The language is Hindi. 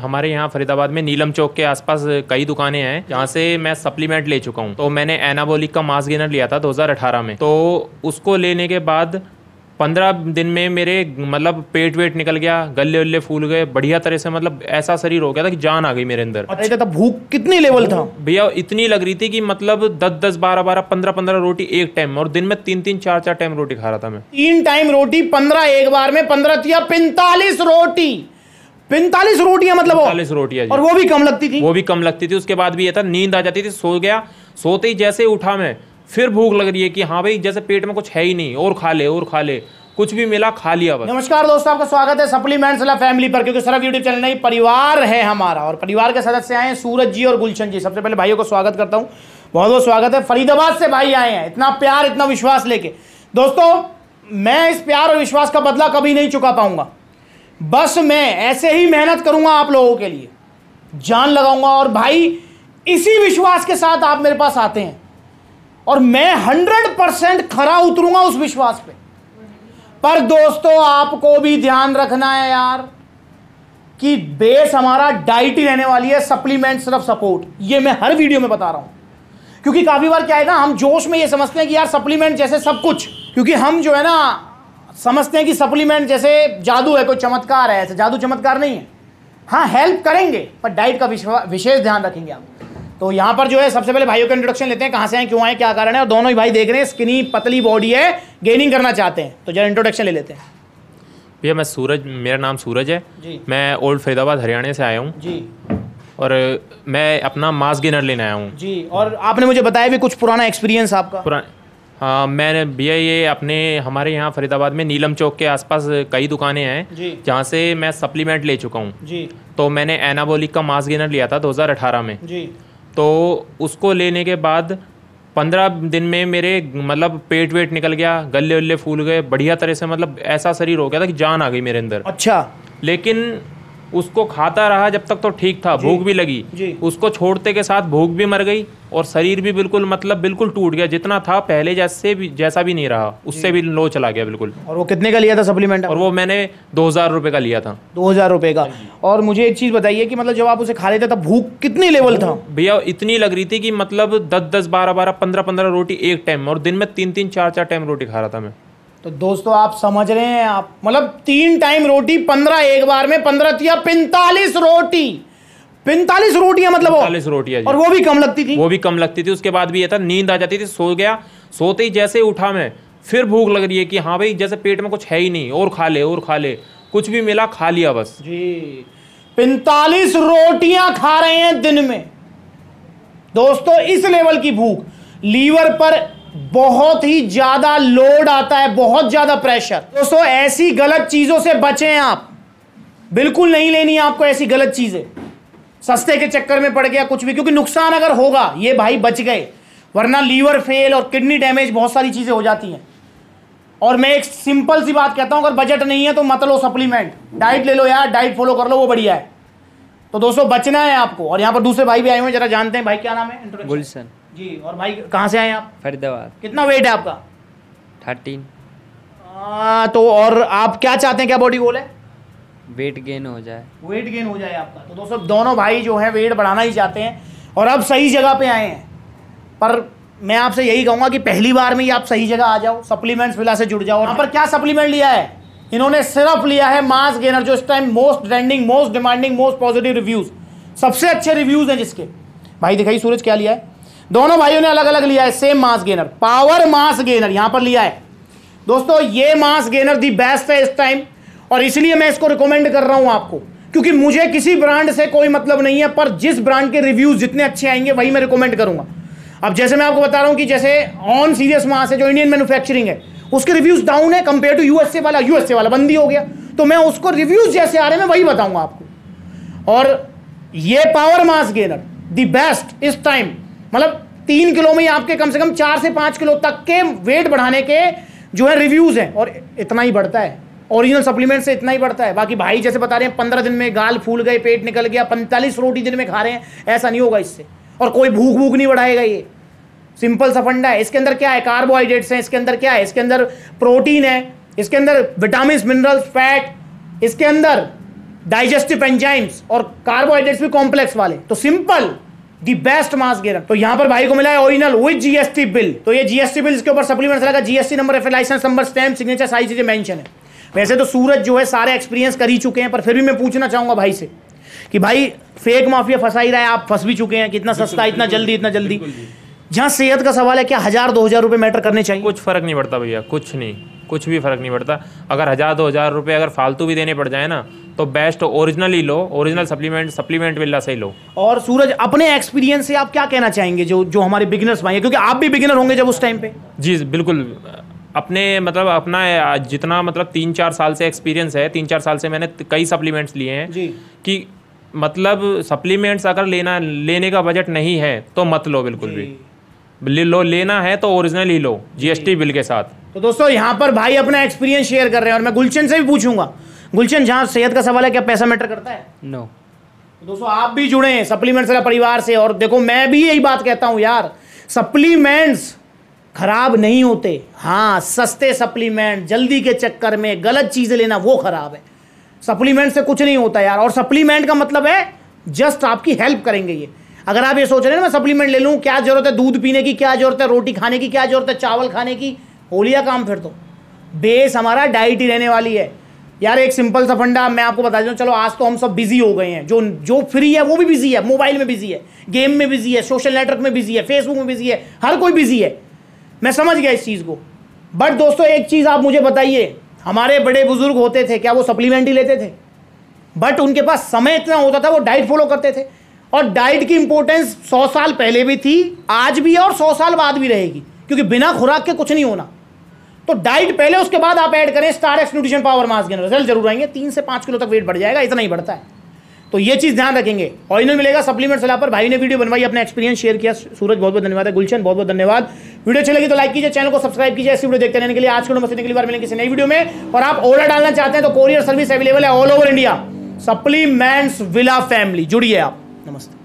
हमारे यहाँ फरीदाबाद में नीलम चौक के आसपास कई दुकानें हैं जहाँ से मैं सप्लीमेंट ले चुका हूँ। तो मैंने एनाबॉलिक का मास गेनर लिया था 2018 में। तो उसको लेने के बाद 15 दिन में मेरे मतलब पेट वेट निकल गया, गले वल्ले फूल गए बढ़िया तरह से, मतलब ऐसा शरीर हो गया था कि जान आ गई मेरे अंदर। अच्छा, तो भूख कितनी लेवल था भैया? इतनी लग रही थी कि मतलब 10-10, 12-12, 15-15 रोटी एक टाइम, और दिन में 3-3, 4-4 टाइम रोटी खा रहा था मैं। 3 टाइम रोटी, 15 एक बार में, 15 या 45 रोटी, 45 रोटियां मतलब 45 रोटियां, और वो भी कम लगती थी। वो भी कम लगती थी। उसके बाद भी ये था, नींद आ जाती थी, सो गया, सोते ही जैसे उठा मैं फिर भूख लग रही है कि हाँ भाई जैसे पेट में कुछ है ही नहीं, और खा ले और खा ले, कुछ भी मिला खा लिया बस। नमस्कार दोस्तों, आपका स्वागत है सप्लीमेंट्स वाला फैमिली पर, क्योंकि सिर्फ यूट्यूब चैनल नहीं, परिवार है हमारा, और परिवार के सदस्य आए हैं सूरज जी और गुलशन जी। सबसे पहले भाइयों को स्वागत करता हूं, बहुत बहुत स्वागत है। फरीदाबाद से भाई आए हैं, इतना प्यार इतना विश्वास लेके। दोस्तों, मैं इस प्यार और विश्वास का बदला कभी नहीं चुका पाऊंगा। बस मैं ऐसे ही मेहनत करूंगा आप लोगों के लिए, जान लगाऊंगा। और भाई इसी विश्वास के साथ आप मेरे पास आते हैं, और मैं 100% खरा उतरूंगा उस विश्वास पे। पर दोस्तों, आपको भी ध्यान रखना है यार कि बेस हमारा डाइट ही रहने वाली है, सप्लीमेंट सिर्फ सपोर्ट। ये मैं हर वीडियो में बता रहा हूं, क्योंकि काफी बार क्या है ना, हम जोश में ये समझते हैं कि यार सप्लीमेंट जैसे सब कुछ, क्योंकि हम जो है ना समझते हैं कि सप्लीमेंट जैसे जादू है, कोई चमत्कार है। ऐसे जादू चमत्कार नहीं है। हाँ, हेल्प करेंगे, पर डाइट का विशेष ध्यान रखेंगे आप। तो यहाँ पर जो है सबसे पहले भाइयों का इंट्रोडक्शन लेते हैं, कहाँ से आए, क्यों आए, क्या कारण है। और दोनों ही भाई देख रहे हैं स्किनी पतली बॉडी है, गेनिंग करना चाहते हैं। तो जरा इंट्रोडक्शन ले लेते हैं। भैया मैं सूरज, मेरा नाम सूरज है जी। मैं ओल्ड फरीदाबाद हरियाणा से आया हूँ जी, और मैं अपना मास गेनर लेने आया हूँ जी। और आपने मुझे बताया भी कुछ पुराना एक्सपीरियंस आपका। हाँ, मैंने भैया ये अपने हमारे यहाँ फरीदाबाद में नीलम चौक के आसपास कई दुकानें हैं जहाँ से मैं सप्लीमेंट ले चुका हूँ जी। तो मैंने एनाबॉलिक का मास गेनर लिया था 2018 में जी। तो उसको लेने के बाद 15 दिन में मेरे मतलब पेट वेट निकल गया, गले वल्ले फूल गए बढ़िया तरह से, मतलब ऐसा शरीर हो गया था कि जान आ गई मेरे अंदर। अच्छा। लेकिन उसको खाता रहा जब तक तो ठीक था, भूख भी लगी। उसको छोड़ते के साथ भूख भी मर गई, और शरीर भी बिल्कुल मतलब बिल्कुल टूट गया, जितना था पहले जैसा भी नहीं रहा, उससे भी लो चला गया बिल्कुल। और वो कितने का लिया था सप्लीमेंट? और वो मैंने 2000 रुपये का लिया था। 2000 रुपये का। और मुझे एक चीज़ बताइए कि मतलब जब आप उसे खा लेते तब भूख कितनी लेवल था? भैया इतनी लग रही थी कि मतलब 10-10, 12-12, 15-15 रोटी एक टाइम, और दिन में 3-3, 4-4 टाइम रोटी खा रहा था मैं। तो दोस्तों आप समझ रहे हैं, आप मतलब 3 टाइम रोटी, 15 एक बार में, 15 या 45 रोटी, 45 रोटियां मतलब 45 रोटियां, और वो भी कम लगती थी। वो भी कम लगती थी। उसके बाद भी ये था, नींद आ जाती थी, सो गया, सोते ही जैसे उठा मैं फिर भूख लग रही है कि हाँ भाई जैसे पेट में कुछ है ही नहीं, और खा ले और खा ले, कुछ भी मिला खा लिया बस जी। 45 रोटियां खा रहे हैं दिन में। दोस्तों इस लेवल की भूख, लीवर पर बहुत ही ज्यादा लोड आता है, बहुत ज्यादा प्रेशर। दोस्तों ऐसी गलत चीजों से बचें आप, बिल्कुल नहीं लेनी है आपको ऐसी गलत चीजें, सस्ते के चक्कर में पड़ गया कुछ भी, क्योंकि नुकसान अगर होगा, ये भाई बच गए, वरना लीवर फेल और किडनी डैमेज बहुत सारी चीजें हो जाती हैं। और मैं एक सिंपल सी बात कहता हूं, अगर बजट नहीं है तो मत लो सप्लीमेंट, डाइट ले लो यार, डाइट फॉलो कर लो, वो बढ़िया है। तो दोस्तों बचना है आपको। और यहाँ पर दूसरे भाई भी आए हुए हैं, जरा जानते हैं। भाई क्या नाम है? गुलशन जी। और भाई कहाँ से आए आप? फरीदाबाद। कितना वेट है आपका? 13। तो और आप क्या चाहते हैं, क्या बॉडी गोल है? वेट गेन हो जाए। वेट गेन हो जाए आपका। तो दोस्तों दोनों भाई जो है वेट बढ़ाना ही चाहते हैं, और अब सही जगह पे आए हैं। पर मैं आपसे यही कहूँगा कि पहली बार में ही आप सही जगह आ जाओ, सप्लीमेंट्स विला से जुड़ जाओ। यहाँ पर क्या सप्लीमेंट लिया है इन्होंने? सिर्फ लिया है मास गेनर, जो इस time most trending, most demanding, most positive reviews, सबसे अच्छे रिव्यूज हैं जिसके। भाई दिखाई सूरज क्या लिया है? दोनों भाइयों ने अलग अलग लिया है same mass gainer, power mass gainer यहां पर लिया है। दोस्तों ये मास गेनर दी बेस्ट है इस टाइम, और इसलिए मैं इसको रिकमेंड कर रहा हूं आपको, क्योंकि मुझे किसी ब्रांड से कोई मतलब नहीं है, पर जिस ब्रांड के रिव्यूज जितने अच्छे आएंगे वही मैं रिकमेंड करूंगा। अब जैसे मैं आपको बता रहा हूं कि जैसे ऑन सीरियस मास है, जो इंडियन मैन्युफैक्चरिंग है, उसके रिव्यूज डाउन है कंपेयर टू यूएसए वाला बंदी हो गया, तो मैं उसको रिव्यूज जैसे आ रहे हैं मैं वही बताऊंगा आपको। और ये power mass gainer the best इस टाइम, मतलब 3 किलो में ही आपके कम से कम 4 से 5 किलो तक के वेट बढ़ाने के जो है रिव्यूज हैं, और इतना ही बढ़ता है ओरिजिनल सप्लीमेंट से, इतना ही बढ़ता है। बाकी भाई जैसे बता रहे हैं 15 दिन में गाल फूल गए, पेट निकल गया, 45 रोटी दिन में खा रहे हैं, ऐसा नहीं होगा इससे, और कोई भूख नहीं बढ़ाएगा। ये सिंपल सा फंडा है। इसके अंदर क्या है? कार्बोहाइड्रेट्स हैं, इसके अंदर क्या है? इसके अंदर प्रोटीन है, इसके अंदर विटामिन, मिनरल्स, फैट, इसके अंदर डाइजेस्टिव एंजाइम्स और कार्बोहाइड्रेट्स भी कॉम्प्लेक्स वाले, तो simple the best mass gainer. तो यहां पर भाई को मिला है ओरिजिनल विद जीएसटी बिल। तो ये जीएसटी बिल के ऊपर सप्लीमेंट्स लगा, GST number, F license number, stamp, signature, सारी चीजें मेंशन है। वैसे तो सूरज जो है सारे एक्सपीरियंस कर ही चुके हैं, पर फिर भी मैं पूछना चाहूंगा भाई से कि भाई फेक माफिया फंसा ही रहा है, आप फंस भी चुके हैं कि इतना सस्ता, इतना जल्दी, इतना जल्दी। जहां सेहत का सवाल है, क्या 1000-2000 रुपए मैटर करने चाहिए? कुछ फर्क नहीं पड़ता भैया, कुछ नहीं, कुछ भी फर्क नहीं पड़ता। अगर 1000-2000 रुपए अगर फालतू भी देने पड़ जाए ना, तो बेस्ट ओरिजिनल ही लो, ओरिजिनल सप्लीमेंट बिल्ला से ही लो। और सूरज अपने एक्सपीरियंस से आप क्या कहना चाहेंगे जो हमारे बिगिनर्स भाई हैं, क्योंकि आप भी बिगिनर होंगे जब उस टाइम पे? जी बिल्कुल, अपने मतलब अपना जितना मतलब 3-4 साल से एक्सपीरियंस है, 3-4 साल से मैंने कई सप्लीमेंट्स लिए हैं जी। कि मतलब सप्लीमेंट्स अगर लेने का बजट नहीं है तो मत लो, बिल्कुल भी लेना है तो ओरिजिनल ही लो, जीएसटी बिल के साथ। तो दोस्तों यहाँ पर भाई अपना एक्सपीरियंस शेयर कर रहे हैं, और मैं गुलशन से भी पूछूंगा। गुलशन, जहाँ सेहत का सवाल है, क्या पैसा मैटर करता है? नो। तो दोस्तों आप भी जुड़े हैं सप्लीमेंट्स वाला परिवार से, और देखो मैं भी यही बात कहता हूँ यार, सप्लीमेंट्स खराब नहीं होते। हाँ, सस्ते सप्लीमेंट जल्दी के चक्कर में गलत चीजें लेना वो खराब है। सप्लीमेंट से कुछ नहीं होता यार, और सप्लीमेंट का मतलब है जस्ट आपकी हेल्प करेंगे ये। अगर आप ये सोच रहे हैं ना मैं सप्लीमेंट ले लूँ, क्या जरूरत है दूध पीने की, क्या जरूरत है रोटी खाने की, क्या जरूरत है चावल खाने की, हो लिया काम। फिर तो बेस हमारा डाइट ही रहने वाली है यार। एक सिंपल सा फंडा मैं आपको बता दूं, चलो आज तो हम सब बिजी हो गए हैं, जो फ्री है वो भी बिजी है, मोबाइल में बिजी है, गेम में बिजी है, सोशल नेटवर्क में बिजी है, फेसबुक में बिजी है, हर कोई बिजी है, मैं समझ गया इस चीज़ को। बट दोस्तों एक चीज़ आप मुझे बताइए, हमारे बड़े बुजुर्ग होते थे, क्या वो सप्लीमेंट ही लेते थे? बट उनके पास समय इतना होता था, वो डाइट फॉलो करते थे। और डाइट की इंपॉर्टेंस 100 साल पहले भी थी, आज भी है, और 100 साल बाद भी रहेगी, क्योंकि बिना खुराक के कुछ नहीं होना। तो डाइट पहले, उसके बाद आप ऐड करें star x nutrition power mass gainer, result जरूर आएंगे। 3 से 5 किलो तक वेट बढ़ जाएगा, इतना ही बढ़ता है। तो ये चीज़ ध्यान रखेंगे। ओरिजिनल मिलेगा सप्लीमेंट सलाह पर। भाई ने वीडियो बनवाई, अपना एक्सपीरियंस शेयर किया, सूरज बहुत बहुत धन्यवाद है। गुलशन बहुत बहुत धन्यवाद। वीडियो अच्छी लगी तो लाइक कीजिए, चैनल को सब्सक्राइब कीजिए ऐसी वीडियो देखते रहने के लिए। आज के अगली बार मिलेंगे किसी नई वीडियो में। और आप ऑर्डर डालना चाहते हैं तो कोरियर सर्विस अवेलेबल है all over India. Supplements villa family, जुड़िए आप। नमस्ते।